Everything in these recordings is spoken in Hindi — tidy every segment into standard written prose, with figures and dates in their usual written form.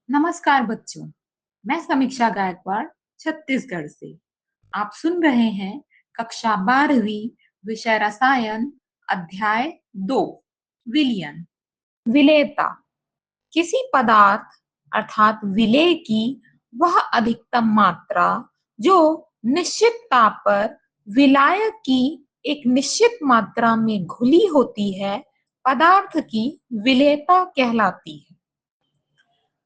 नमस्कार बच्चों, मैं समीक्षा गायकवाड़ छत्तीसगढ़ से। आप सुन रहे हैं कक्षा 12वीं विषय रसायन अध्याय 2 विलयन। विलेयता किसी पदार्थ अर्थात विलेय की वह अधिकतम मात्रा जो निश्चित ताप पर विलायक की एक निश्चित मात्रा में घुली होती है, पदार्थ की विलेयता कहलाती है।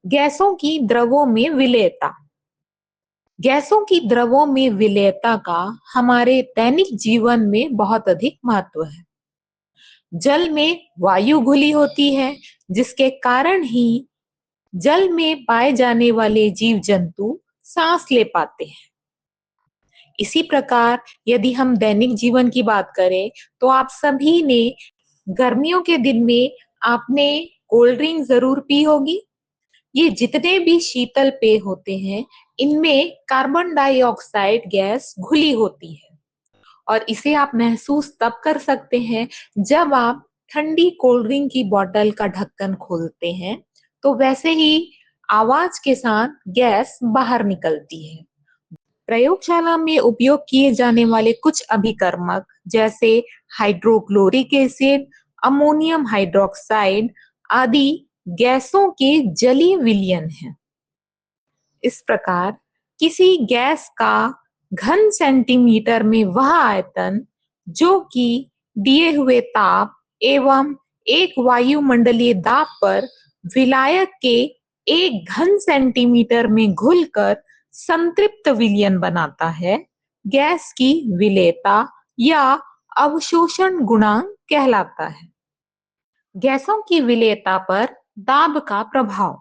गैसों की द्रवों में विलेयता। गैसों की द्रवों में विलेयता का हमारे दैनिक जीवन में बहुत अधिक महत्व है। जल में वायु घुली होती है, जिसके कारण ही जल में पाए जाने वाले जीव जंतु सांस ले पाते हैं। इसी प्रकार यदि हम दैनिक जीवन की बात करें तो आप सभी ने गर्मियों के दिन में आपने कोल्ड ड्रिंक जरूर पी होगी। ये जितने भी शीतल पेय होते हैं, इनमें कार्बन डाइऑक्साइड गैस घुली होती है और इसे आप महसूस तब कर सकते हैं जब आप ठंडी कोल्ड ड्रिंक की बोतल का ढक्कन खोलते हैं, तो वैसे ही आवाज के साथ गैस बाहर निकलती है। प्रयोगशाला में उपयोग किए जाने वाले कुछ अभिकर्मक जैसे हाइड्रोक्लोरिक एसिड, अमोनियम हाइड्रोक्साइड आदि गैसों के जलीय विलयन हैं। इस प्रकार किसी गैस का घन सेंटीमीटर में वह आयतन जो कि दिए हुए ताप एवं एक वायुमंडलीय दाब पर विलायक के एक घन सेंटीमीटर में घुलकर संतृप्त विलयन बनाता है, गैस की विलेयता या अवशोषण गुणांक कहलाता है। गैसों की विलेयता पर दाब का प्रभाव।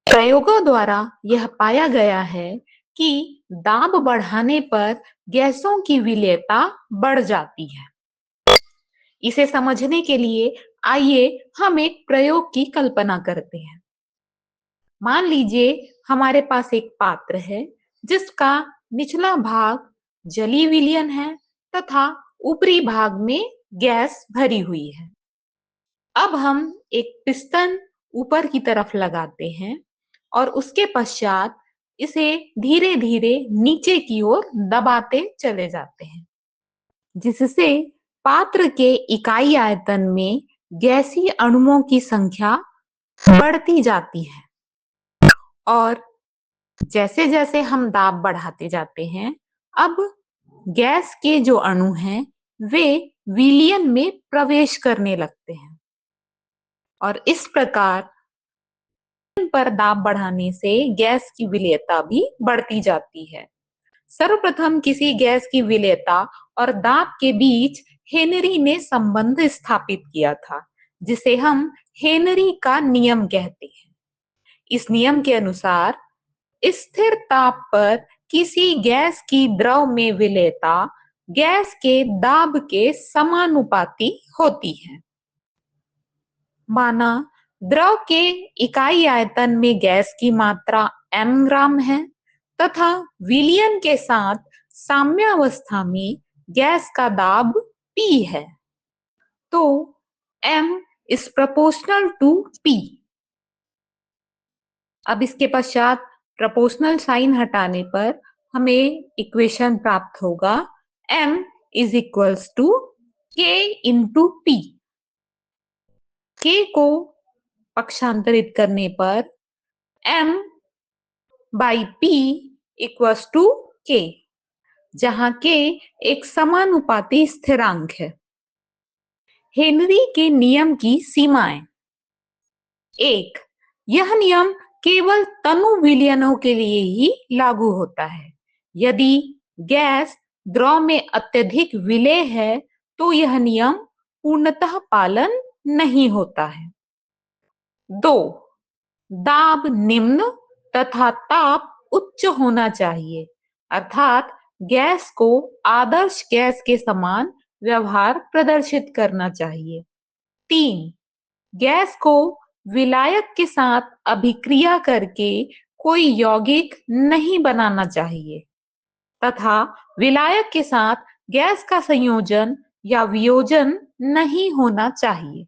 प्रयोगों द्वारा यह पाया गया है कि दाब बढ़ाने पर गैसों की विलेयता बढ़ जाती है। इसे समझने के लिए आइए हम एक प्रयोग की कल्पना करते हैं। मान लीजिए हमारे पास एक पात्र है जिसका निचला भाग जलीय विलयन है तथा ऊपरी भाग में गैस भरी हुई है। अब हम एक पिस्टन ऊपर की तरफ लगाते हैं और उसके पश्चात इसे धीरे धीरे नीचे की ओर दबाते चले जाते हैं, जिससे पात्र के इकाई आयतन में गैसीय अणुओं की संख्या बढ़ती जाती है और जैसे जैसे हम दाब बढ़ाते जाते हैं, अब गैस के जो अणु हैं वे विलयन में प्रवेश करने लगते हैं और इस प्रकार पर दाब बढ़ाने से गैस की विलेयता भी बढ़ती जाती है। सर्वप्रथम किसी गैस की विलेयता और दाब के बीच हेनरी ने संबंध स्थापित किया था, जिसे हम हेनरी का नियम कहते हैं। इस नियम के अनुसार स्थिर ताप पर किसी गैस की द्रव में विलेयता गैस के दाब के समानुपाती होती है। माना द्रव के इकाई आयतन में गैस की मात्रा m ग्राम है तथा विलयन के साथ साम्यावस्था में गैस का दाब P है, तो m is proportional to P। अब इसके पश्चात प्रोपोर्शनल साइन हटाने पर हमें इक्वेशन प्राप्त होगा m is equals to K into P। K को पक्षांतरित करने पर m by P equals to K, जहां K एक समानुपाती स्थिरांक है। हेनरी के नियम की सीमाएं। एक, यह नियम केवल तनु विलयनों के लिए ही लागू होता है। यदि गैस द्रव में अत्यधिक विलेय है तो यह नियम पूर्णतः पालन नहीं होता है। दो, दाब निम्न तथा ताप उच्च होना चाहिए, अर्थात गैस को आदर्श गैस के समान व्यवहार प्रदर्शित करना चाहिए। तीन, गैस को विलायक के साथ अभिक्रिया करके कोई यौगिक नहीं बनाना चाहिए तथा विलायक के साथ गैस का संयोजन या वियोजन नहीं होना चाहिए।